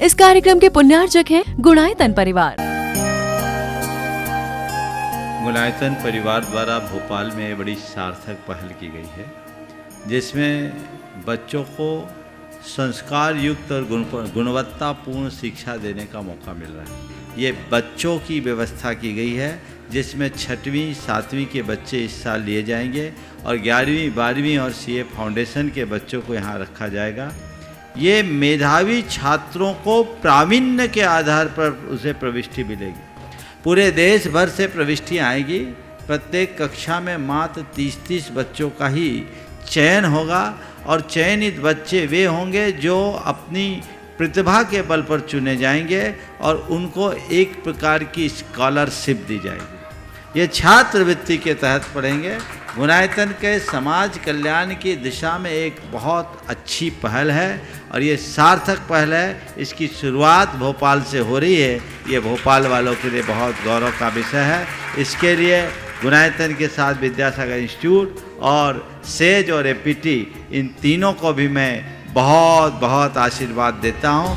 इस कार्यक्रम के पुण्यार्चक हैं गुणायतन परिवार। गुणायतन परिवार द्वारा भोपाल में बड़ी सार्थक पहल की गई है, जिसमें बच्चों को संस्कार युक्त और गुणवत्तापूर्ण शिक्षा देने का मौका मिल रहा है। ये बच्चों की व्यवस्था की गई है, जिसमें 6वीं 7वीं के बच्चे इस साल लिए जाएंगे और 11वीं 12वीं और सीए फाउंडेशन के बच्चों को यहाँ रखा जाएगा। ये मेधावी छात्रों को प्रावीण्य के आधार पर उसे प्रविष्टि मिलेगी। पूरे देश भर से प्रविष्टियाँ आएगी। प्रत्येक कक्षा में मात्र 30-30 बच्चों का ही चयन होगा और चयनित बच्चे वे होंगे जो अपनी प्रतिभा के बल पर चुने जाएंगे और उनको एक प्रकार की स्कॉलरशिप दी जाएगी। ये छात्रवृत्ति के तहत पढ़ेंगे। गुणायतन के समाज कल्याण की दिशा में एक बहुत अच्छी पहल है और ये सार्थक पहल है। इसकी शुरुआत भोपाल से हो रही है। ये भोपाल वालों के लिए बहुत गौरव का विषय है। इसके लिए गुणायतन के साथ विद्यासागर इंस्टीट्यूट और सेज और एपीटी, इन तीनों को भी मैं बहुत बहुत आशीर्वाद देता हूँ।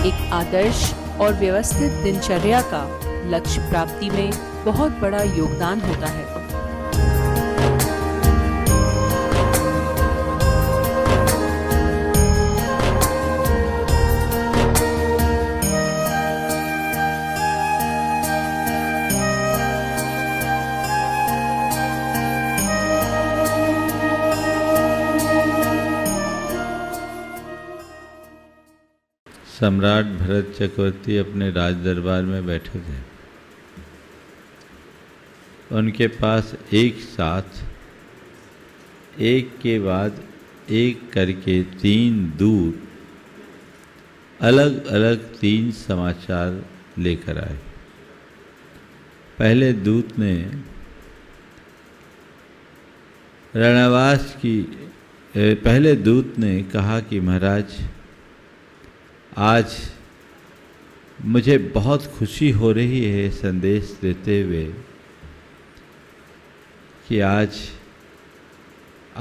एक आदर्श और व्यवस्थित दिनचर्या का लक्ष्य प्राप्ति में बहुत बड़ा योगदान होता है। सम्राट भरत चक्रवर्ती अपने राज दरबार में बैठे थे। उनके पास एक साथ एक के बाद एक करके 3 दूत अलग अलग 3 समाचार लेकर आए। पहले दूत ने कहा कि महाराज, आज मुझे बहुत खुशी हो रही है संदेश देते हुए कि आज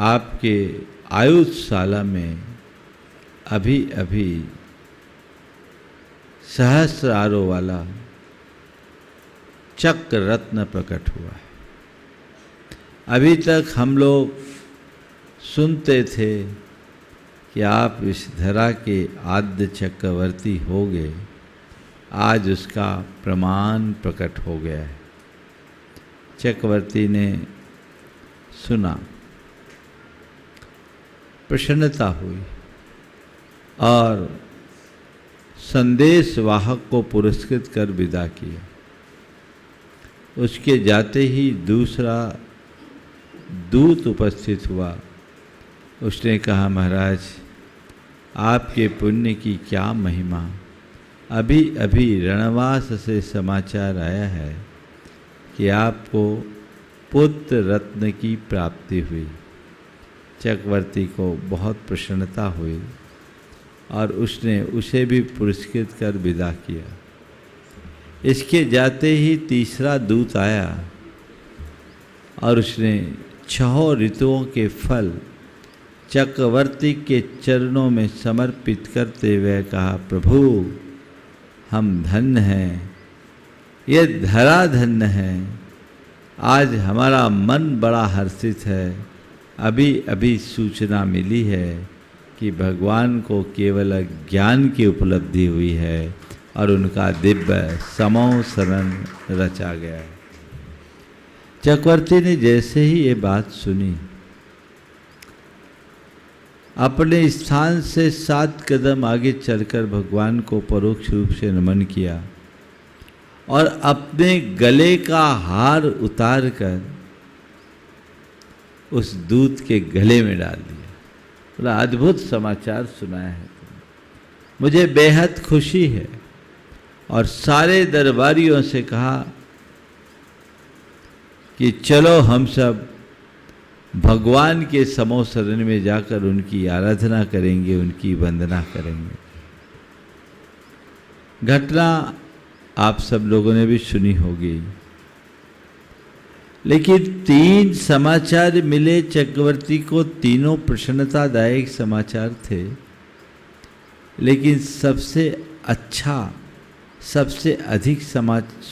आपके आयुधशाला में अभी अभी सहस्रारों वाला चक्र रत्न प्रकट हुआ है। अभी तक हम लोग सुनते थे कि आप इस धरा के आद्य चक्रवर्ती हो गए। आज उसका प्रमाण प्रकट हो गया है। चक्रवर्ती ने सुना, प्रसन्नता हुई और संदेश वाहक को पुरस्कृत कर विदा किया। उसके जाते ही दूसरा दूत उपस्थित हुआ। उसने कहा, महाराज, आपके पुण्य की क्या महिमा। अभी अभी रणवास से समाचार आया है कि आपको पुत्र रत्न की प्राप्ति हुई। चक्रवर्ती को बहुत प्रसन्नता हुई और उसने उसे भी पुरस्कृत कर विदा किया। इसके जाते ही तीसरा दूत आया और उसने 6 ऋतुओं के फल चक्रवर्ती के चरणों में समर्पित करते हुए कहा, प्रभु, हम धन्य हैं, ये धरा धन्य है। आज हमारा मन बड़ा हर्षित है। अभी अभी सूचना मिली है कि भगवान को केवल ज्ञान की उपलब्धि हुई है और उनका दिव्य समो शरण रचा गया है। चक्रवर्ती ने जैसे ही ये बात सुनी, अपने स्थान से 7 कदम आगे चलकर भगवान को परोक्ष रूप से नमन किया और अपने गले का हार उतार कर उस दूत के गले में डाल दिया। बड़ा अद्भुत समाचार सुनाया है तुमने। मुझे बेहद खुशी है। और सारे दरबारियों से कहा कि चलो हम सब भगवान के समो शरण में जाकर उनकी आराधना करेंगे, उनकी वंदना करेंगे। घटना आप सब लोगों ने भी सुनी होगी। लेकिन 3 समाचार मिले चक्रवर्ती को, तीनों प्रसन्नतादायक समाचार थे। लेकिन सबसे अच्छा, सबसे अधिक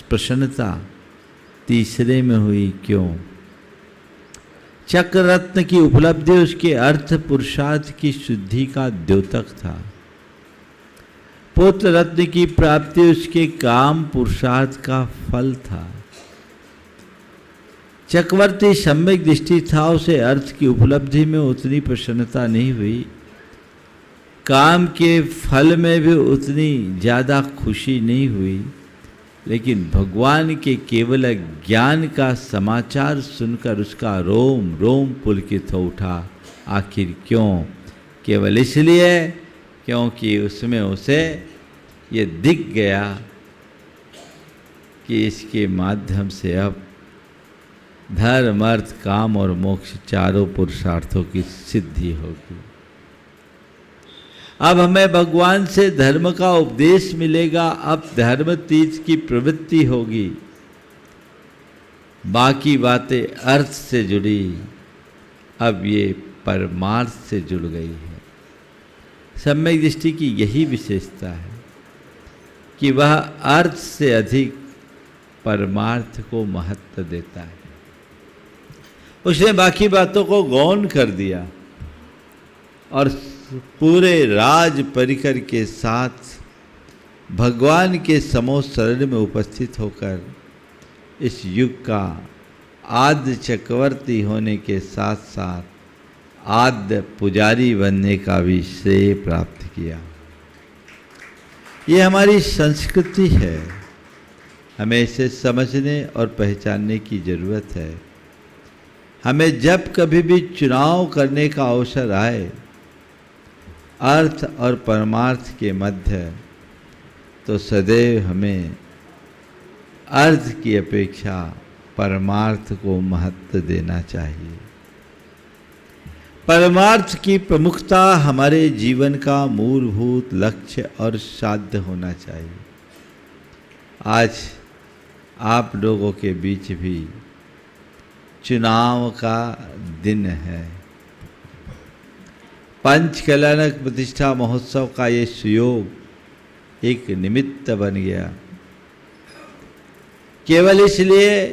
प्रसन्नता तीसरे में हुई। क्यों? चक्र रत्न की उपलब्धि उसके अर्थ पुरुषार्थ की शुद्धि का द्योतक था। पुत्र रत्न की प्राप्ति उसके काम पुरुषार्थ का फल था। चक्रवर्ती सम्यक दृष्टि था, उसे अर्थ की उपलब्धि में उतनी प्रसन्नता नहीं हुई, काम के फल में भी उतनी ज़्यादा खुशी नहीं हुई। लेकिन भगवान के केवल ज्ञान का समाचार सुनकर उसका रोम रोम पुलकित हो उठा। आखिर क्यों? केवल इसलिए क्योंकि उसमें उसे ये दिख गया कि इसके माध्यम से अब धर्म, अर्थ, काम और मोक्ष चारों पुरुषार्थों की सिद्धि होगी। अब हमें भगवान से धर्म का उपदेश मिलेगा, अब धर्म तीज की प्रवृत्ति होगी। बाकी बातें अर्थ से जुड़ी, अब ये परमार्थ से जुड़ गई है। सम्यक दृष्टि की यही विशेषता है कि वह अर्थ से अधिक परमार्थ को महत्व देता है। उसने बाकी बातों को गौण कर दिया और पूरे राज परिकर के साथ भगवान के समोह शरण में उपस्थित होकर इस युग का आद्य चक्रवर्ती होने के साथ साथ आद्य पुजारी बनने का भी श्रेय प्राप्त किया। ये हमारी संस्कृति है, हमें इसे समझने और पहचानने की ज़रूरत है। हमें जब कभी भी चुनाव करने का अवसर आए अर्थ और परमार्थ के मध्य, तो सदैव हमें अर्थ की अपेक्षा परमार्थ को महत्व देना चाहिए। परमार्थ की प्रमुखता हमारे जीवन का मूलभूत लक्ष्य और साध्य होना चाहिए। आज आप लोगों के बीच भी चुनाव का दिन है। पंच कल्याणक प्रतिष्ठा महोत्सव का ये सुयोग एक निमित्त बन गया, केवल इसलिए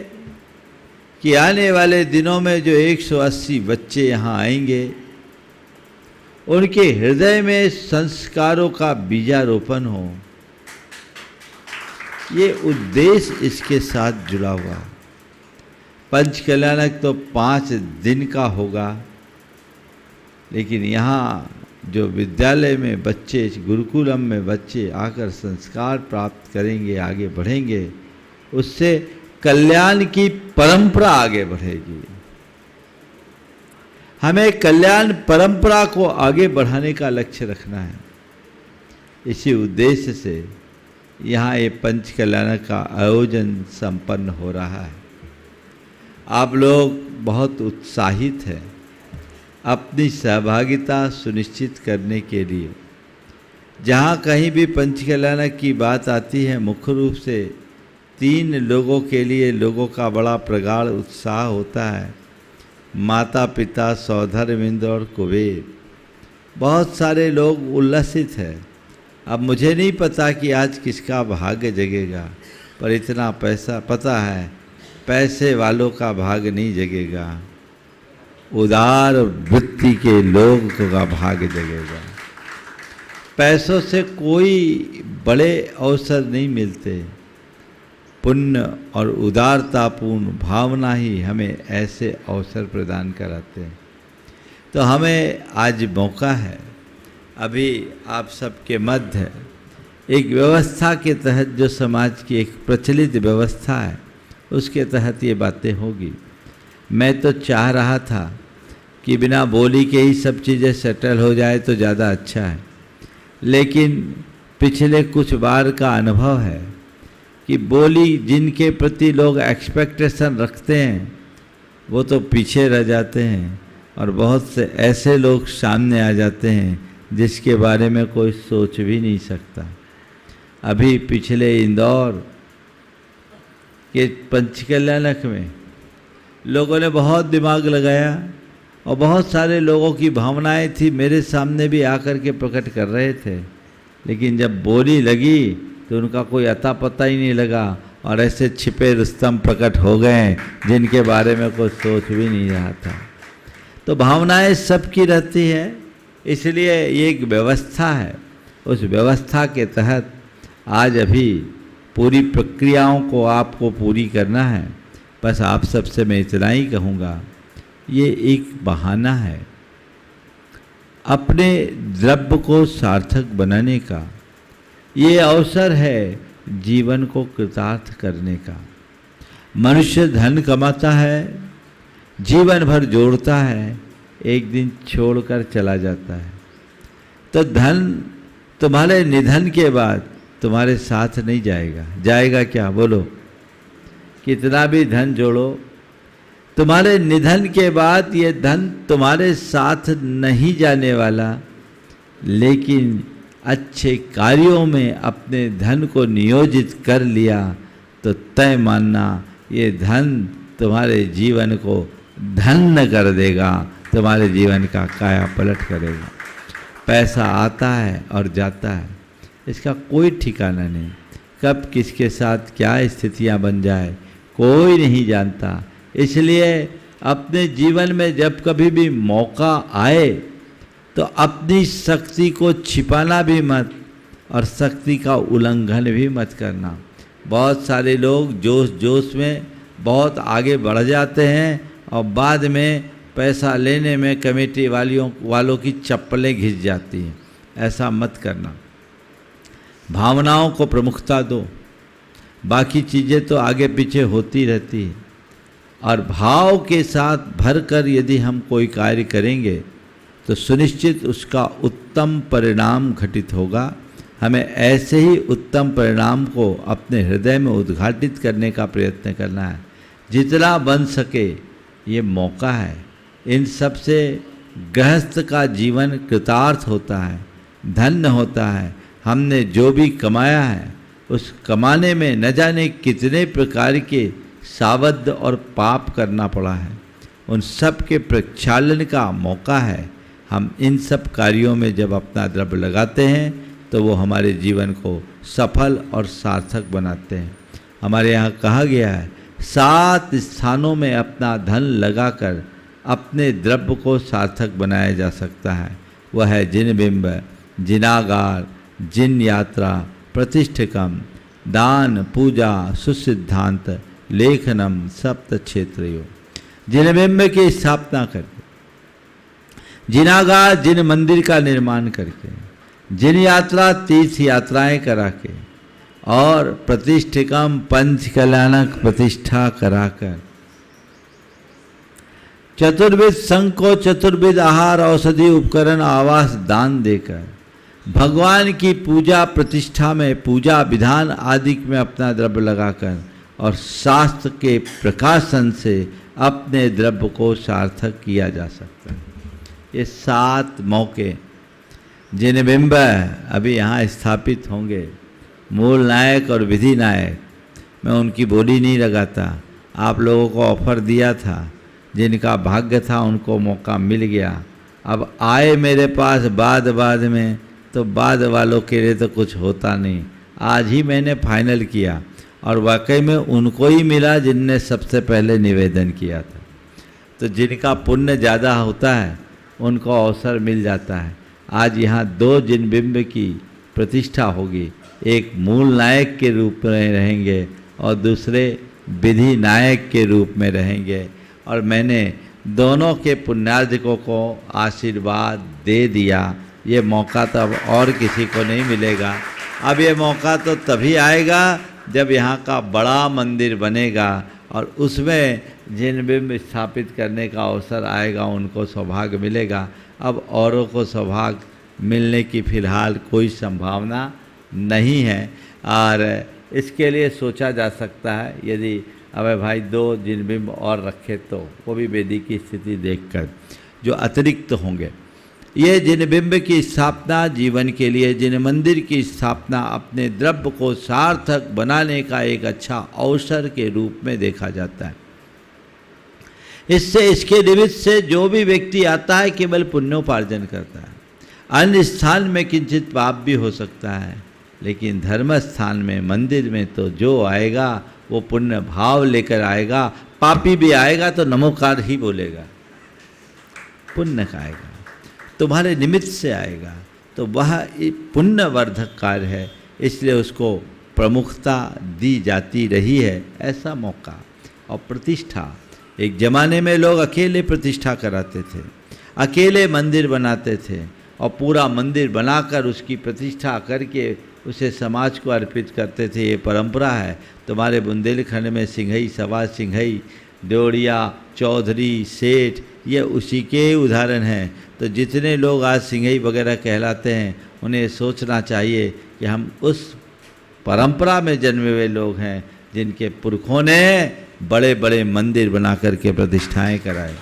कि आने वाले दिनों में जो 180 बच्चे यहाँ आएंगे उनके हृदय में संस्कारों का बीजारोपण हो। ये उद्देश्य इसके साथ जुड़ा हुआ। पंच कल्याणक तो 5 दिन का होगा, लेकिन यहाँ जो विद्यालय में बच्चे, गुरुकुलम में बच्चे आकर संस्कार प्राप्त करेंगे, आगे बढ़ेंगे, उससे कल्याण की परंपरा आगे बढ़ेगी। हमें कल्याण परंपरा को आगे बढ़ाने का लक्ष्य रखना है। इसी उद्देश्य से यहाँ ये पंच कल्याण का आयोजन संपन्न हो रहा है। आप लोग बहुत उत्साहित हैं अपनी सहभागिता सुनिश्चित करने के लिए। जहाँ कहीं भी पंच कल्याण की बात आती है, मुख्य रूप से 3 लोगों के लिए लोगों का बड़ा प्रगाढ़ उत्साह होता है। माता पिता, सौधर्मिंद और कुबेर। बहुत सारे लोग उल्लसित हैं। अब मुझे नहीं पता कि आज किसका भाग्य जगेगा, पर इतना पैसा पता है, पैसे वालों का भाग्य नहीं जगेगा, उदार वृत्ति के लोग का भाग्य जगेगा। पैसों से कोई बड़े अवसर नहीं मिलते। पुण्य और उदारतापूर्ण भावना ही हमें ऐसे अवसर प्रदान कराते हैं। तो हमें आज मौका है, अभी आप सबके मध्य एक व्यवस्था के तहत, जो समाज की एक प्रचलित व्यवस्था है, उसके तहत ये बातें होगी। मैं तो चाह रहा था कि बिना बोली के ही सब चीज़ें सेटल हो जाए तो ज़्यादा अच्छा है, लेकिन पिछले कुछ बार का अनुभव है कि बोली जिनके प्रति लोग एक्सपेक्टेशन रखते हैं वो तो पीछे रह जाते हैं, और बहुत से ऐसे लोग सामने आ जाते हैं जिसके बारे में कोई सोच भी नहीं सकता। अभी पिछले इंदौर के पंच कल्याणक में लोगों ने बहुत दिमाग लगाया और बहुत सारे लोगों की भावनाएं थी मेरे सामने भी आकर के प्रकट कर रहे थे, लेकिन जब बोली लगी तो उनका कोई अता पता ही नहीं लगा और ऐसे छिपे रुस्तम प्रकट हो गए जिनके बारे में कोई सोच भी नहीं रहा था। तो भावनाएं सबकी रहती है, इसलिए ये एक व्यवस्था है। उस व्यवस्था के तहत आज अभी पूरी प्रक्रियाओं को आपको पूरी करना है। बस आप सबसे मैं इतना ही कहूँगा, ये एक बहाना है अपने द्रव्य को सार्थक बनाने का, ये अवसर है जीवन को कृतार्थ करने का। मनुष्य धन कमाता है, जीवन भर जोड़ता है, एक दिन छोड़कर चला जाता है। तो धन तुम्हारे निधन के बाद तुम्हारे साथ नहीं जाएगा। जाएगा क्या बोलो? कितना भी धन जोड़ो, तुम्हारे निधन के बाद ये धन तुम्हारे साथ नहीं जाने वाला, लेकिन अच्छे कार्यों में अपने धन को नियोजित कर लिया तो तय मानना ये धन तुम्हारे जीवन को धन्य कर देगा, तुम्हारे जीवन का काया पलट करेगा। पैसा आता है और जाता है, इसका कोई ठिकाना नहीं। कब किसके साथ क्या स्थितियां बन जाए कोई नहीं जानता। इसलिए अपने जीवन में जब कभी भी मौका आए तो अपनी शक्ति को छिपाना भी मत और शक्ति का उल्लंघन भी मत करना। बहुत सारे लोग जोश जोश में बहुत आगे बढ़ जाते हैं और बाद में पैसा लेने में कमेटी वालों की चप्पलें घिस जाती हैं। ऐसा मत करना। भावनाओं को प्रमुखता दो, बाकी चीज़ें तो आगे पीछे होती रहती हैं। और भाव के साथ भरकर यदि हम कोई कार्य करेंगे तो सुनिश्चित उसका उत्तम परिणाम घटित होगा। हमें ऐसे ही उत्तम परिणाम को अपने हृदय में उद्घाटित करने का प्रयत्न करना है। जितना बन सके ये मौका है। इन सब से गृहस्थ का जीवन कृतार्थ होता है, धन्य होता है। हमने जो भी कमाया है उस कमाने में न जाने कितने प्रकार के सावध और पाप करना पड़ा है, उन सब के प्रक्षालन का मौका है। हम इन सब कार्यों में जब अपना द्रव्य लगाते हैं तो वो हमारे जीवन को सफल और सार्थक बनाते हैं। हमारे यहाँ कहा गया है 7 स्थानों में अपना धन लगाकर अपने द्रव्य को सार्थक बनाया जा सकता है। वह है जिनबिंब, जिनागार, जिन यात्रा, प्रतिष्ठिकम, दान, पूजा, सुसिद्धांत, लेखनम, सप्त क्षेत्रयो। जिनबिंब की स्थापना करके, जिनागार जिन मंदिर का निर्माण करके, जिन यात्रा तीर्थ यात्राएं करा के और प्रतिष्ठिकम पंच कल्याणक प्रतिष्ठा कराकर, चतुर्विध संघ को चतुर्विध आहार औषधि उपकरण आवास दान देकर, भगवान की पूजा प्रतिष्ठा में पूजा विधान आदि में अपना द्रव्य लगाकर और शास्त्र के प्रकाशन से अपने द्रव्य को सार्थक किया जा सकता है। ये 7 मौके जिनबिंब अभी यहाँ स्थापित होंगे। मूल नायक और विधि नायक, मैं उनकी बोली नहीं लगाता। आप लोगों को ऑफर दिया था, जिनका भाग्य था उनको मौका मिल गया। अब आए मेरे पास बाद में, तो बाद वालों के लिए तो कुछ होता नहीं। आज ही मैंने फाइनल किया और वाकई में उनको ही मिला जिनने सबसे पहले निवेदन किया था। तो जिनका पुण्य ज़्यादा होता है उनको अवसर मिल जाता है। आज यहाँ 2 जिनबिंब की प्रतिष्ठा होगी। एक मूल नायक के रूप में रहेंगे और दूसरे विधि नायक के रूप में रहेंगे। और मैंने दोनों के पुण्यार्जकों को आशीर्वाद दे दिया। ये मौका तो अब और किसी को नहीं मिलेगा। अब ये मौका तो तभी आएगा जब यहाँ का बड़ा मंदिर बनेगा और उसमें जिनबिंब स्थापित करने का अवसर आएगा, उनको सौभाग्य मिलेगा। अब औरों को सौभाग्य मिलने की फ़िलहाल कोई संभावना नहीं है। और इसके लिए सोचा जा सकता है यदि अबे भाई 2 जिनबिंब और रखे तो वो भी वेदी की स्थिति देखकर जो अतिरिक्त होंगे। ये जिनबिंब की स्थापना जीवन के लिए, जिन मंदिर की स्थापना अपने द्रव्य को सार्थक बनाने का एक अच्छा अवसर के रूप में देखा जाता है। इससे इसके निमित्त से जो भी व्यक्ति आता है केवल पुण्योपार्जन करता है। अन्य स्थान में किंचित पाप भी हो सकता है, लेकिन धर्म स्थान में, मंदिर में तो जो आएगा वो पुण्य भाव लेकर आएगा। पापी भी आएगा तो नमोकार ही बोलेगा, पुण्य का आएगा, तुम्हारे निमित्त से आएगा, तो वह पुण्यवर्धक कार्य है, इसलिए उसको प्रमुखता दी जाती रही है। ऐसा मौका और प्रतिष्ठा, एक ज़माने में लोग अकेले प्रतिष्ठा कराते थे, अकेले मंदिर बनाते थे और पूरा मंदिर बनाकर उसकी प्रतिष्ठा करके उसे समाज को अर्पित करते थे। ये परंपरा है। तुम्हारे बुंदेलखंड में सिंघई, सवा सिंघई, देवड़िया, चौधरी, सेठ, ये उसी के उदाहरण हैं। तो जितने लोग आज सिंघई वगैरह कहलाते हैं, उन्हें सोचना चाहिए कि हम उस परंपरा में जन्मे हुए लोग हैं जिनके पुरखों ने बड़े बड़े मंदिर बना करके प्रतिष्ठाएं कराए।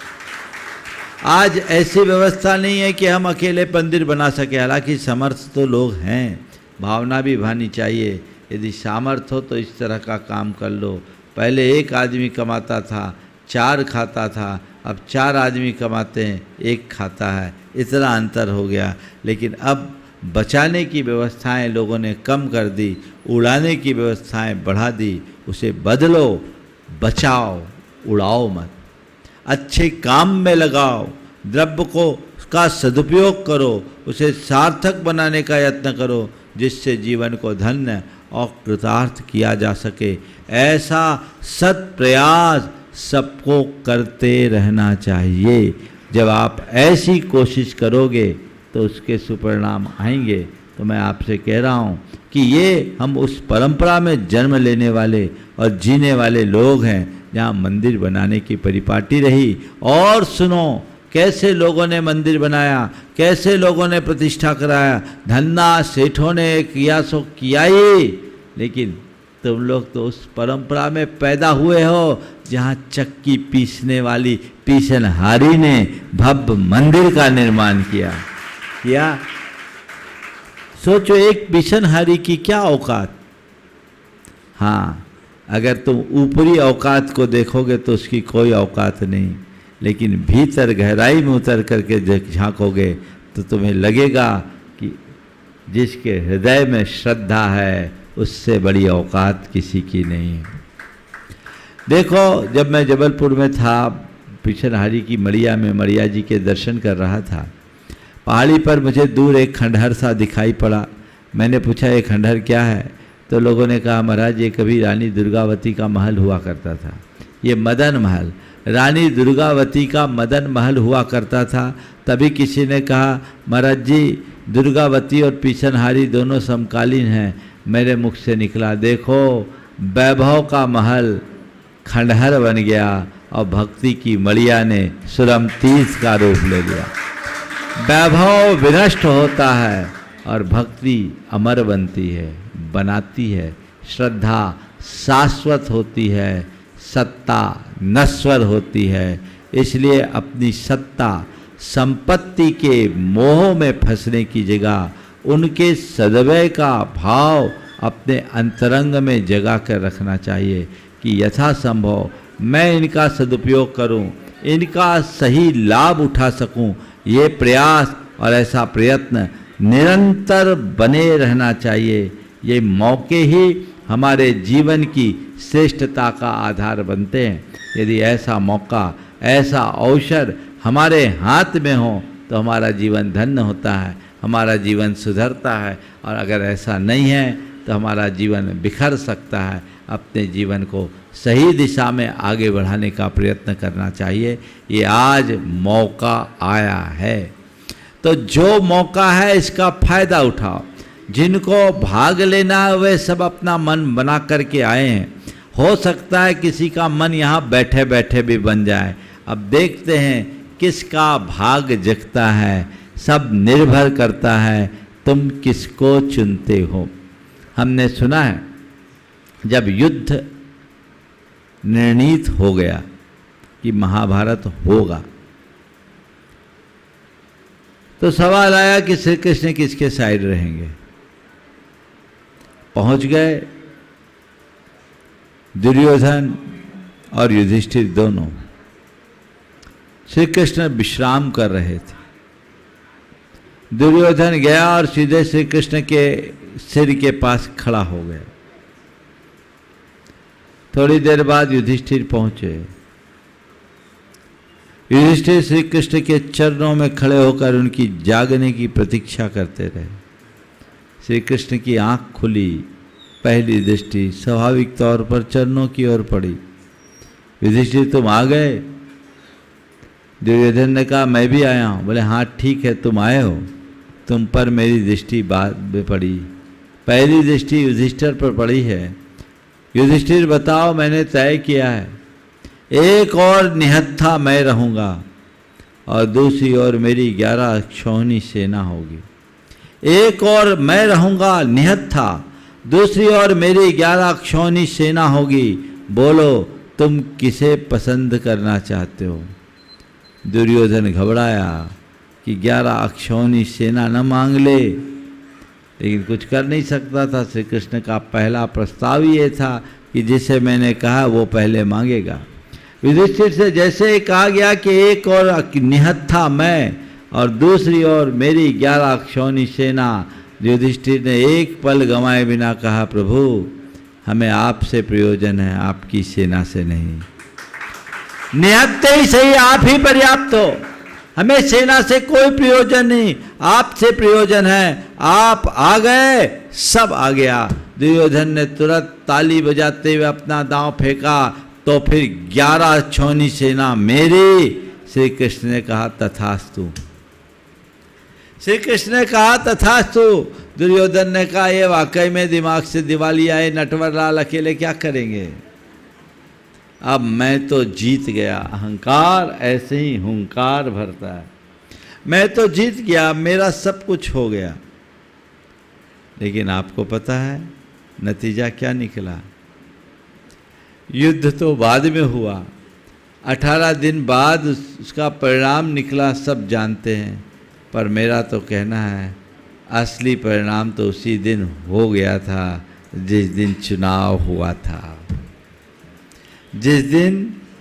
आज ऐसी व्यवस्था नहीं है कि हम अकेले मंदिर बना सके, हालांकि समर्थ तो लोग हैं, भावना भी भानी चाहिए। यदि सामर्थ्य हो तो इस तरह का काम कर लो। पहले एक आदमी कमाता था, 4 खाता था, अब 4 आदमी कमाते हैं, 1 खाता है, इतना अंतर हो गया। लेकिन अब बचाने की व्यवस्थाएं लोगों ने कम कर दी, उड़ाने की व्यवस्थाएं बढ़ा दी। उसे बदलो, बचाओ, उड़ाओ मत, अच्छे काम में लगाओ, द्रव्य को का सदुपयोग करो, उसे सार्थक बनाने का यत्न करो, जिससे जीवन को धन्य और कृतार्थ किया जा सके। ऐसा सत प्रयास सबको करते रहना चाहिए। जब आप ऐसी कोशिश करोगे तो उसके सुपरिणाम आएंगे। तो मैं आपसे कह रहा हूँ कि ये हम उस परंपरा में जन्म लेने वाले और जीने वाले लोग हैं जहाँ मंदिर बनाने की परिपाटी रही। और सुनो, कैसे लोगों ने मंदिर बनाया, कैसे लोगों ने प्रतिष्ठा कराया। धन्ना सेठों ने किया सो किया ही, लेकिन तुम लोग तो उस परंपरा में पैदा हुए हो जहाँ चक्की पीसने वाली पीसनहारी ने भव्य मंदिर का निर्माण किया। सोचो, एक पीसनहारी की क्या औकात। हाँ, अगर तुम ऊपरी औकात को देखोगे तो उसकी कोई औकात नहीं, लेकिन भीतर गहराई में उतर करके झांकोगे तो तुम्हें लगेगा कि जिसके हृदय में श्रद्धा है उससे बड़ी औकात किसी की नहीं। देखो, जब मैं जबलपुर में था, पिछनहारी की मड़िया में मड़िया जी के दर्शन कर रहा था, पहाड़ी पर मुझे दूर एक खंडहर सा दिखाई पड़ा। मैंने पूछा ये खंडहर क्या है? तो लोगों ने कहा महाराज ये कभी रानी दुर्गावती का महल हुआ करता था, ये मदन महल, रानी दुर्गावती का मदन महल हुआ करता था। तभी किसी ने कहा महाराज जी दुर्गावती और पीछनहारी दोनों समकालीन हैं। मेरे मुख से निकला, देखो वैभव का महल खंडहर बन गया और भक्ति की मड़िया ने सुरम तीर्थ का रूप ले लिया। वैभव विनष्ट होता है और भक्ति अमर बनती है, बनाती है। श्रद्धा शाश्वत होती है, सत्ता नश्वर होती है। इसलिए अपनी सत्ता संपत्ति के मोह में फंसने की जगह उनके सद्वय का भाव अपने अंतरंग में जगा कर रखना चाहिए कि यथासंभव मैं इनका सदुपयोग करूं, इनका सही लाभ उठा सकूं। ये प्रयास और ऐसा प्रयत्न निरंतर बने रहना चाहिए। ये मौके ही हमारे जीवन की श्रेष्ठता का आधार बनते हैं। यदि ऐसा मौका, ऐसा अवसर हमारे हाथ में हो तो हमारा जीवन धन्य होता है, हमारा जीवन सुधरता है। और अगर ऐसा नहीं है तो हमारा जीवन बिखर सकता है। अपने जीवन को सही दिशा में आगे बढ़ाने का प्रयत्न करना चाहिए। ये आज मौका आया है, तो जो मौका है इसका फायदा उठाओ। जिनको भाग लेना है वे सब अपना मन बना करके आए हैं। हो सकता है किसी का मन यहाँ बैठे बैठे भी बन जाए। अब देखते हैं किसका भाग जगता है। सब निर्भर करता है तुम किसको चुनते हो। हमने सुना है जब युद्ध निर्णीत हो गया कि महाभारत होगा, तो सवाल आया कि श्री कृष्ण किसके साइड रहेंगे। पहुंच गए दुर्योधन और युधिष्ठिर दोनों। श्री कृष्ण विश्राम कर रहे थे। दुर्योधन गया और सीधे श्री कृष्ण के सिर के पास खड़ा हो गया। थोड़ी देर बाद युधिष्ठिर पहुंचे। युधिष्ठिर श्री कृष्ण के चरणों में खड़े होकर उनकी जागने की प्रतीक्षा करते रहे। श्री कृष्ण की आंख खुली, पहली दृष्टि स्वाभाविक तौर पर चरणों की ओर पड़ी। युधिष्ठिर तुम आ गए? दुर्योधन ने कहा मैं भी आया हूँ। बोले हाँ ठीक है, तुम आए हो, तुम पर मेरी दृष्टि बाद में पड़ी। पहली दृष्टि युधिष्ठिर पर पड़ी है। युधिष्ठिर बताओ, मैंने तय किया है, एक और निहत्था मैं रहूँगा और दूसरी ओर मेरी 11 अक्षौहिणी सेना होगी। एक और मैं रहूँगा निहत्था, दूसरी ओर मेरी 11 अक्षौहिणी सेना होगी। बोलो तुम किसे पसंद करना चाहते हो? दुर्योधन घबराया कि 11 अक्षौहिणी सेना न मांग ले, लेकिन कुछ कर नहीं सकता था। श्री कृष्ण का पहला प्रस्ताव ये था कि जिसे मैंने कहा वो पहले मांगेगा। युधिष्ठिर से जैसे ही कहा गया कि एक और निहत्था मैं और दूसरी ओर मेरी 11 अक्षौहिणी सेना, युधिष्ठिर ने एक पल गंवाए बिना कहा प्रभु हमें आपसे प्रयोजन है, आपकी सेना से नहीं। निहत्थे ही सही, आप ही पर्याप्त हो, हमें सेना से कोई प्रयोजन नहीं, आपसे प्रयोजन है। आप आ गए, सब आ गया। दुर्योधन ने तुरंत ताली बजाते हुए अपना दांव फेंका, तो फिर 11 अक्षौहिणी सेना मेरी। श्री कृष्ण ने कहा तथास्तु। श्री कृष्ण ने कहा तथास्तु। दुर्योधन ने कहा ये वाकई में दिमाग से दिवालिया है, नटवर लाल अकेले क्या करेंगे? अब मैं तो जीत गया। अहंकार ऐसे ही हुंकार भरता है। मैं तो जीत गया, मेरा सब कुछ हो गया। लेकिन आपको पता है नतीजा क्या निकला? युद्ध तो बाद में हुआ, 18 दिन बाद उसका परिणाम निकला, सब जानते हैं। पर मेरा तो कहना है असली परिणाम तो उसी दिन हो गया था जिस दिन चुनाव हुआ था। जिस दिन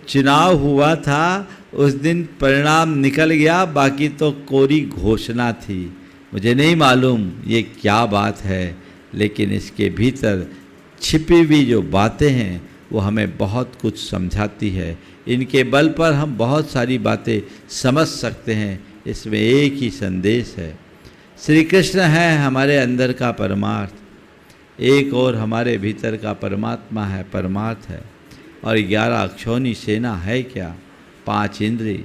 चुनाव हुआ था उस दिन परिणाम निकल गया, बाकी तो कोरी घोषणा थी। मुझे नहीं मालूम ये क्या बात है, लेकिन इसके भीतर छिपी हुई जो बातें हैं वो हमें बहुत कुछ समझाती है। इनके बल पर हम बहुत सारी बातें समझ सकते हैं। इसमें एक ही संदेश है, श्री कृष्ण है हमारे अंदर का परमार्थ, एक और हमारे भीतर का परमात्मा है, परमार्थ है। और 11 अक्षौहिणी सेना है क्या? 5 इंद्रिय,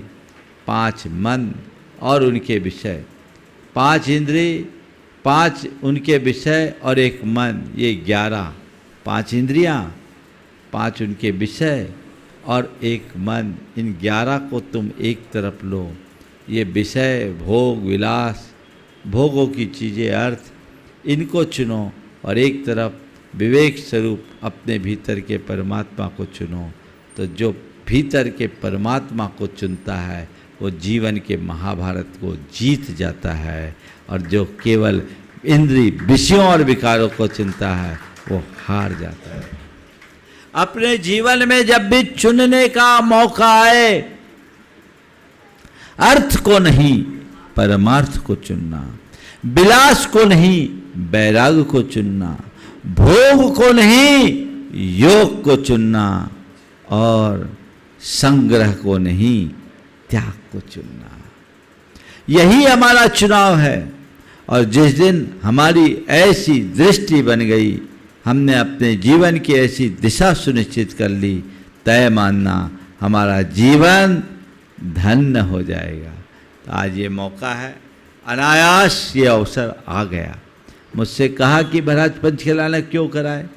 5 मन और उनके विषय। 5 इंद्रिय, 5 उनके विषय और एक मन, ये 11। 5 इंद्रियां, 5 उनके विषय और एक मन, इन 11 को तुम एक तरफ लो। ये विषय, भोग, विलास, भोगों की चीज़ें, अर्थ, इनको चुनो और एक तरफ विवेक स्वरूप अपने भीतर के परमात्मा को चुनो। तो जो भीतर के परमात्मा को चुनता है वो जीवन के महाभारत को जीत जाता है, और जो केवल इंद्रिय, विषयों और विकारों को चुनता है वो हार जाता है। अपने जीवन में जब भी चुनने का मौका आए, अर्थ को नहीं परमार्थ को चुनना, विलास को नहीं वैराग को चुनना, भोग को नहीं योग को चुनना, और संग्रह को नहीं त्याग को चुनना। यही हमारा चुनाव है। और जिस दिन हमारी ऐसी दृष्टि बन गई, हमने अपने जीवन की ऐसी दिशा सुनिश्चित कर ली, तय मानना हमारा जीवन धन्य हो जाएगा। तो आज ये मौका है, अनायास ये अवसर आ गया। मुझसे कहा कि महाराज पंचखिलानक क्यों कराए?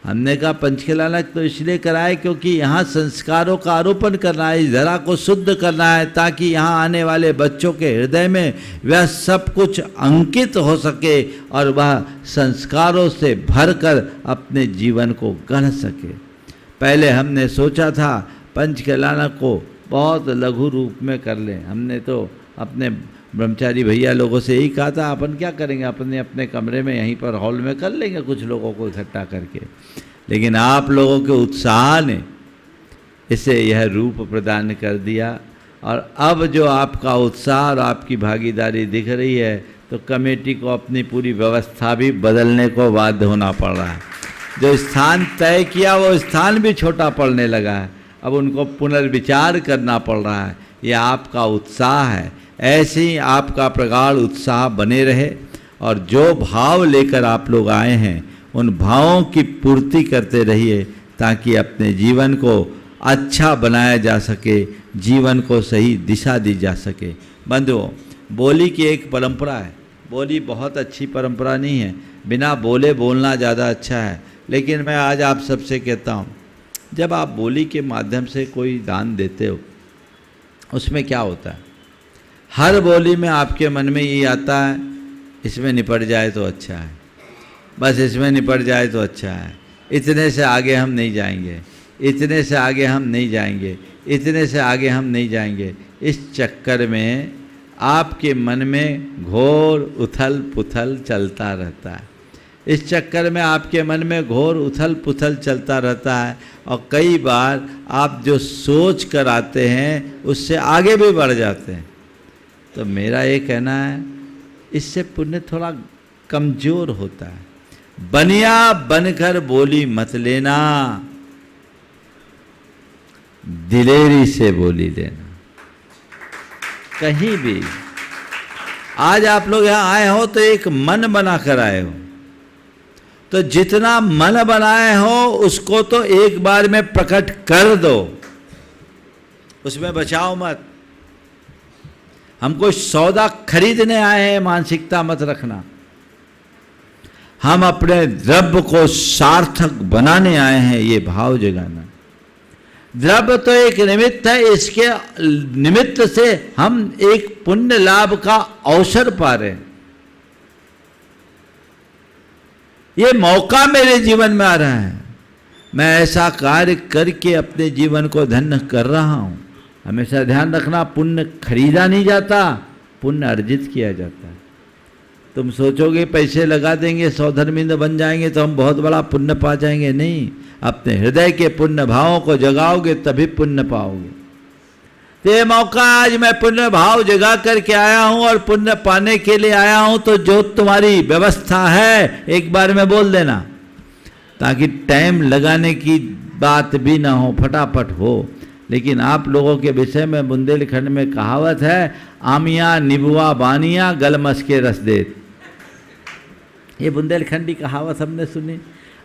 हमने कहा पंचखिलानक तो इसलिए कराए क्योंकि यहाँ संस्कारों का आरोपण करना है, इस धरा को शुद्ध करना है, ताकि यहाँ आने वाले बच्चों के हृदय में वह सब कुछ अंकित हो सके और वह संस्कारों से भरकर अपने जीवन को गढ़ सके। पहले हमने सोचा था पंचखिलानक को बहुत लघु रूप में कर लें। हमने तो अपने ब्रह्मचारी भैया लोगों से यही कहा था, अपन क्या करेंगे, अपने अपने कमरे में यहीं पर हॉल में कर लेंगे कुछ लोगों को इकट्ठा करके। लेकिन आप लोगों के उत्साह ने इसे यह रूप प्रदान कर दिया, और अब जो आपका उत्साह और आपकी भागीदारी दिख रही है तो कमेटी को अपनी पूरी व्यवस्था भी बदलने को बाध्य होना पड़ रहा है। जो स्थान तय किया वो स्थान भी छोटा पड़ने लगा है, अब उनको पुनर्विचार करना पड़ रहा है। ये आपका उत्साह है, ऐसे ही आपका प्रगाढ़ उत्साह बने रहे और जो भाव लेकर आप लोग आए हैं उन भावों की पूर्ति करते रहिए ताकि अपने जीवन को अच्छा बनाया जा सके, जीवन को सही दिशा दी जा सके। बंधुओं, बोली की एक परंपरा है। बोली बहुत अच्छी परंपरा नहीं है, बिना बोले बोलना ज़्यादा अच्छा है। लेकिन मैं आज आप सबसे कहता हूँ, जब आप बोली के माध्यम से कोई दान देते हो उसमें क्या होता है, हर बोली में आपके मन में ये आता है इसमें निपट जाए तो अच्छा है, बस इसमें निपट जाए तो अच्छा है, इतने से आगे हम नहीं जाएंगे, इतने से आगे हम नहीं जाएंगे, इतने से आगे हम नहीं जाएंगे। इस चक्कर में आपके मन में घोर उथल पुथल चलता रहता है। इस चक्कर में आपके मन में घोर उथल पुथल चलता रहता है और कई बार आप जो सोच कर आते हैं उससे आगे भी बढ़ जाते हैं। तो मेरा ये कहना है, इससे पुण्य थोड़ा कमज़ोर होता है। बनिया बनकर बोली मत लेना, दिलेरी से बोली लेना। कहीं भी आज आप लोग यहाँ आए हो तो एक मन बना कर आए हो, तो जितना मन बनाए हो उसको तो एक बार में प्रकट कर दो, उसमें बचाओ मत। हम कोई सौदा खरीदने आए हैं मानसिकता मत रखना। हम अपने द्रव्य को सार्थक बनाने आए हैं, ये भाव जगाना। द्रव्य तो एक निमित्त है, इसके निमित्त से हम एक पुण्य लाभ का अवसर पा रहे हैं। ये मौका मेरे जीवन में आ रहा है, मैं ऐसा कार्य करके अपने जीवन को धन्य कर रहा हूं। हमेशा ध्यान रखना, पुण्य खरीदा नहीं जाता, पुण्य अर्जित किया जाता है। तुम सोचोगे पैसे लगा देंगे सौधर्मिंद बन जाएंगे तो हम बहुत बड़ा पुण्य पा जाएंगे, नहीं। अपने हृदय के पुण्य भावों को जगाओगे तभी पुण्य पाओगे। तो ये मौका आज मैं पुण्य भाव जगा करके आया हूं और पुण्य पाने के लिए आया हूं, तो जो तुम्हारी व्यवस्था है एक बार में बोल देना, ताकि टाइम लगाने की बात भी ना हो, फटाफट हो। लेकिन आप लोगों के विषय में बुंदेलखंड में कहावत है, आमिया निबुआ बानिया गल मस्के रस देत। ये बुंदेलखंडी कहावत हमने सुनी,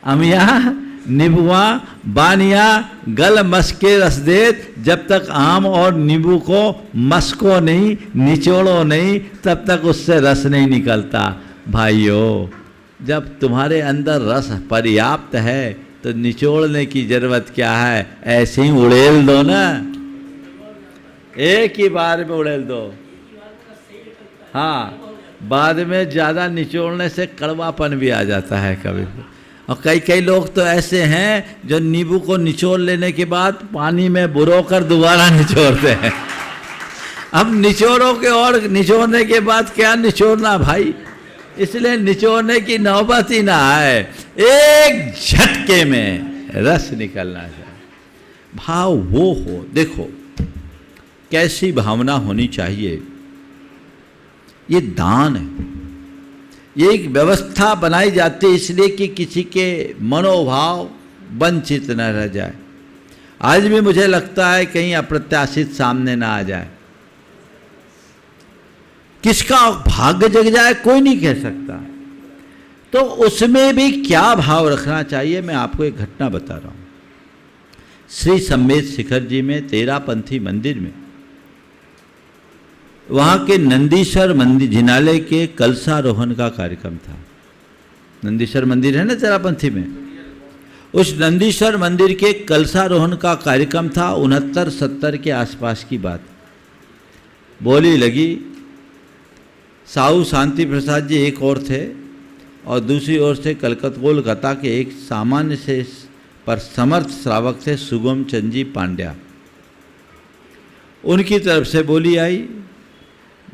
आमिया नींबुआ बानिया गल मस्के रस देत। जब तक आम और नींबू को मस्को नहीं, निचोड़ो नहीं, तब तक उससे रस नहीं निकलता। भाइयों, जब तुम्हारे अंदर रस पर्याप्त है तो निचोड़ने की जरूरत क्या है, ऐसे ही उड़ेल दो ना, एक ही बार में उड़ेल दो। हाँ, बाद में ज़्यादा निचोड़ने से कड़वापन भी आ जाता है कभी। और कई लोग तो ऐसे हैं जो नींबू को निचोड़ लेने के बाद पानी में बुरो कर दोबारा निचोड़ते हैं। अब निचोड़ोगे और निचोड़ने के बाद क्या निचोड़ना भाई, इसलिए निचोड़ने की नौबत ही ना आए, एक झटके में रस निकलना चाहिए। भाव वो हो, देखो कैसी भावना होनी चाहिए। ये दान है, ये एक व्यवस्था बनाई जाती है इसलिए कि किसी के मनोभाव वंचित न रह जाए। आज भी मुझे लगता है कहीं अप्रत्याशित सामने ना आ जाए, किसका भाग्य जग जाए कोई नहीं कह सकता। तो उसमें भी क्या भाव रखना चाहिए, मैं आपको एक घटना बता रहा हूँ। श्री सम्मेद शिखर जी में तेरापंथी मंदिर में, वहाँ के नंदीश्वर मंदिर जिनालय के कलशारोहण का कार्यक्रम था। नंदीश्वर मंदिर है ना तेरापंथी में, उस नंदीश्वर मंदिर के कलशारोहण का कार्यक्रम था। 69-70 के आसपास की बात। बोली लगी, साहू शांति प्रसाद जी एक और थे और दूसरी ओर से कोलकाता के एक सामान्य से पर समर्थ श्रावक थे सुगम चंद जी पांड्या। उनकी तरफ से बोली आई।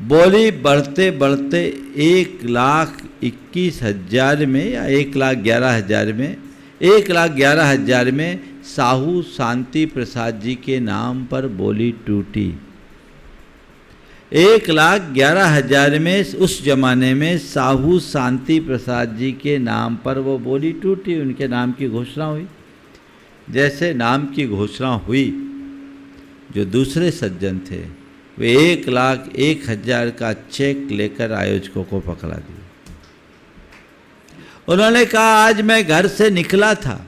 बोली बढ़ते बढ़ते 1,21,000 में या 1,11,000 में, 1,11,000 में साहू शांति प्रसाद जी के नाम पर बोली टूटी। 1,11,000 में उस जमाने में साहू शांति प्रसाद जी के नाम पर वो बोली टूटी, उनके नाम की घोषणा हुई। जैसे नाम की घोषणा हुई, जो दूसरे सज्जन थे वे 1,01,000 का चेक लेकर आयोजकों को पकड़ा दिया। उन्होंने कहा आज मैं घर से निकला था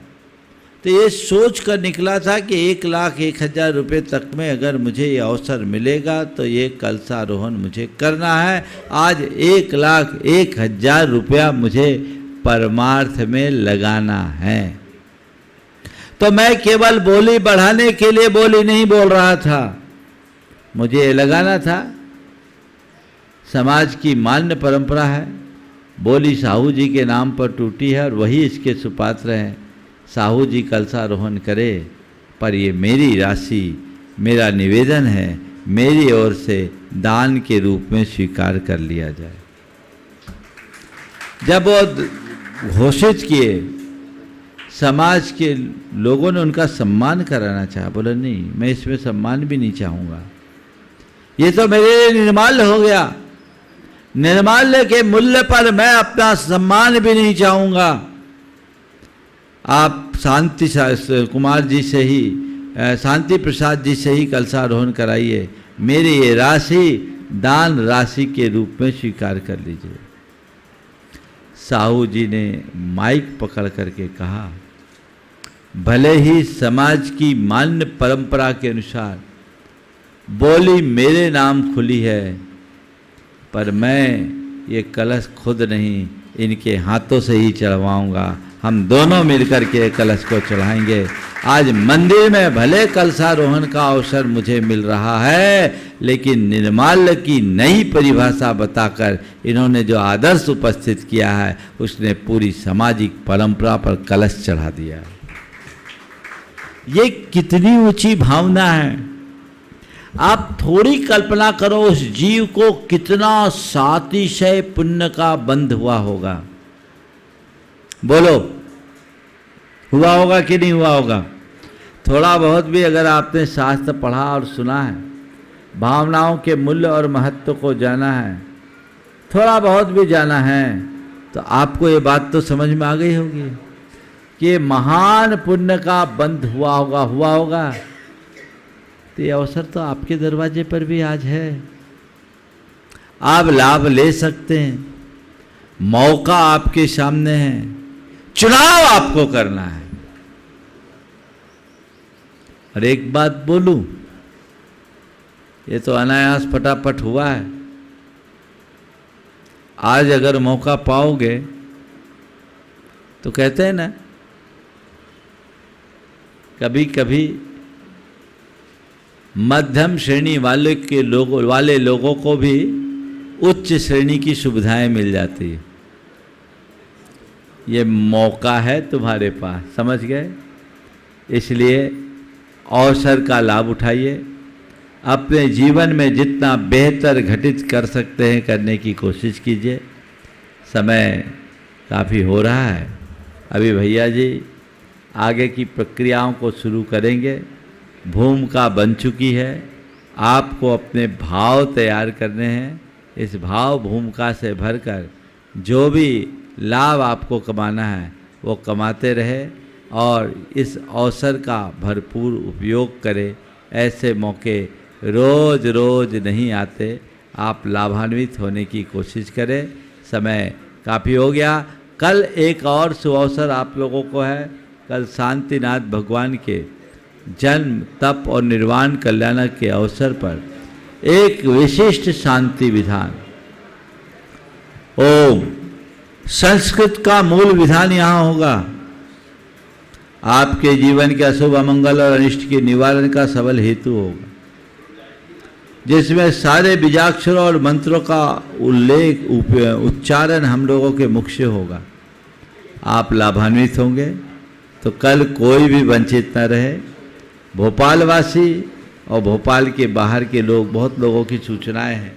तो ये सोच कर निकला था कि 1,01,000 रुपये तक में अगर मुझे ये अवसर मिलेगा तो ये कलशारोहण मुझे करना है। आज 1,01,000 रुपया मुझे परमार्थ में लगाना है। तो मैं केवल बोली बढ़ाने के लिए बोली नहीं बोल रहा था, मुझे ये लगाना था। समाज की मान्य परंपरा है, बोली साहू जी के नाम पर टूटी है और वही इसके सुपात्र हैं। साहू जी कलशारोहण करे, पर ये मेरी राशि, मेरा निवेदन है, मेरी ओर से दान के रूप में स्वीकार कर लिया जाए। जब वो घोषित किए, समाज के लोगों ने उनका सम्मान कराना चाहा। बोला नहीं, मैं इसमें सम्मान भी नहीं चाहूँगा, ये तो मेरे लिए निर्माल्य हो गया, निर्माल्य के मूल्य पर मैं अपना सम्मान भी नहीं चाहूँगा। आप शांति कुमार जी से ही, शांति प्रसाद जी से ही कलशारोहण कराइए, मेरी ये राशि दान राशि के रूप में स्वीकार कर लीजिए। साहू जी ने माइक पकड़ करके कहा, भले ही समाज की मान्य परंपरा के अनुसार बोली मेरे नाम खुली है, पर मैं ये कलश खुद नहीं, इनके हाथों से ही चढ़वाऊंगा। हम दोनों मिलकर के कलश को चढ़ाएंगे। आज मंदिर में भले कलशारोहण का अवसर मुझे मिल रहा है, लेकिन निर्माल्य की नई परिभाषा बताकर इन्होंने जो आदर्श उपस्थित किया है, उसने पूरी सामाजिक परंपरा पर कलश चढ़ा दिया। ये कितनी ऊंची भावना है। आप थोड़ी कल्पना करो, उस जीव को कितना सातिशय पुण्य का बंध हुआ होगा। बोलो, हुआ होगा कि नहीं हुआ होगा? थोड़ा बहुत भी अगर आपने शास्त्र पढ़ा और सुना है, भावनाओं के मूल्य और महत्व को जाना है, थोड़ा बहुत भी जाना है, तो आपको ये बात तो समझ में आ गई होगी कि महान पुण्य का बंध हुआ होगा। तो ये अवसर तो आपके दरवाजे पर भी आज है, आप लाभ ले सकते हैं। मौका आपके सामने है, चुनाव आपको करना है। और एक बात बोलूं, ये तो अनायास फटाफट हुआ है। आज अगर मौका पाओगे तो कहते हैं ना, कभी कभी मध्यम श्रेणी वाले लोगों को भी उच्च श्रेणी की सुविधाएं मिल जाती है। ये मौका है तुम्हारे पास, समझ गए? इसलिए अवसर का लाभ उठाइए। अपने जीवन में जितना बेहतर घटित कर सकते हैं करने की कोशिश कीजिए। समय काफ़ी हो रहा है, अभी भैया जी आगे की प्रक्रियाओं को शुरू करेंगे। भूमिका बन चुकी है, आपको अपने भाव तैयार करने हैं। इस भाव भूमिका से भरकर जो भी लाभ आपको कमाना है वो कमाते रहे और इस अवसर का भरपूर उपयोग करें। ऐसे मौके रोज़ रोज़ नहीं आते, आप लाभान्वित होने की कोशिश करें। समय काफ़ी हो गया। कल एक और सुअवसर आप लोगों को है। कल शांतिनाथ भगवान के जन्म, तप और निर्वाण कल्याण के अवसर पर एक विशिष्ट शांति विधान, ओम संस्कृत का मूल विधान यहाँ होगा। आपके जीवन के अशुभ अमंगल और अनिष्ट के निवारण का सबल हेतु होगा, जिसमें सारे बीजाक्षरों और मंत्रों का उच्चारण हम लोगों के मुख से होगा। आप लाभान्वित होंगे, तो कल कोई भी वंचित न रहे। भोपाल वासी और भोपाल के बाहर के लोग, बहुत लोगों की सूचनाएं हैं,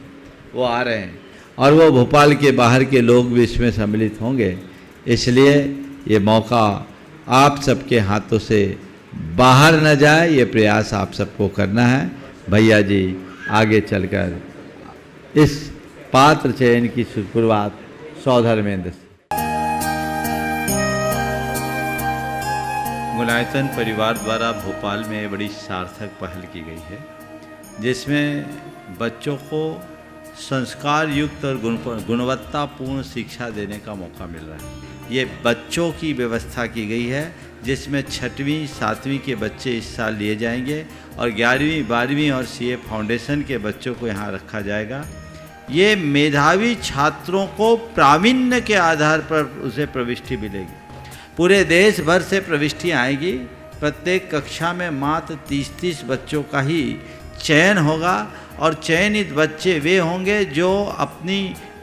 वो आ रहे हैं और वो भोपाल के बाहर के लोग भी इसमें सम्मिलित होंगे। इसलिए ये मौका आप सबके हाथों से बाहर न जाए, ये प्रयास आप सबको करना है। भैया जी आगे चलकर इस पात्र चयन की शुरुआत सौधर्मेंद्र से। मुलायतन परिवार द्वारा भोपाल में बड़ी सार्थक पहल की गई है, जिसमें बच्चों को संस्कार युक्त और गुणवत्तापूर्ण शिक्षा देने का मौका मिल रहा है। ये बच्चों की व्यवस्था की गई है, जिसमें 6वीं 7वीं के बच्चे इस साल लिए जाएंगे और 11वीं 12वीं और सीए फाउंडेशन के बच्चों को यहाँ रखा जाएगा। ये मेधावी छात्रों को प्रावीण्य के आधार पर उसे प्रविष्टि मिलेगी। पूरे देश भर से प्रविष्टियाँ आएगी। प्रत्येक कक्षा में मात्र 30-30 बच्चों का ही चयन होगा और चयनित बच्चे वे होंगे जो अपनी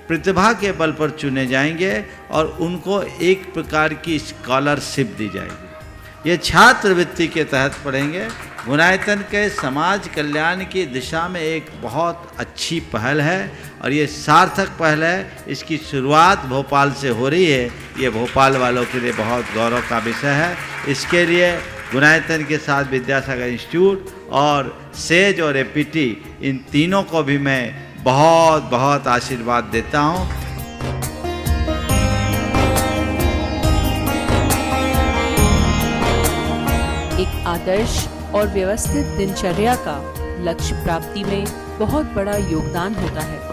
प्रतिभा के बल पर चुने जाएंगे और उनको एक प्रकार की स्कॉलरशिप दी जाएगी। ये छात्रवृत्ति के तहत पढ़ेंगे। मुलायतन के समाज कल्याण की दिशा में एक बहुत अच्छी पहल है और ये सार्थक पहल है। इसकी शुरुआत भोपाल से हो रही है। ये भोपाल वालों के लिए बहुत गौरव का विषय है। इसके लिए मुलायतन के साथ विद्यासागर इंस्टीट्यूट और सेज और एपीटी, इन तीनों को भी मैं बहुत बहुत आशीर्वाद देता हूँ। एक आदर्श और व्यवस्थित दिनचर्या का लक्ष्य प्राप्ति में बहुत बड़ा योगदान होता है।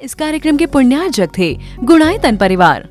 इस कार्यक्रम के पुण्यार्जक थे गुणायतन परिवार।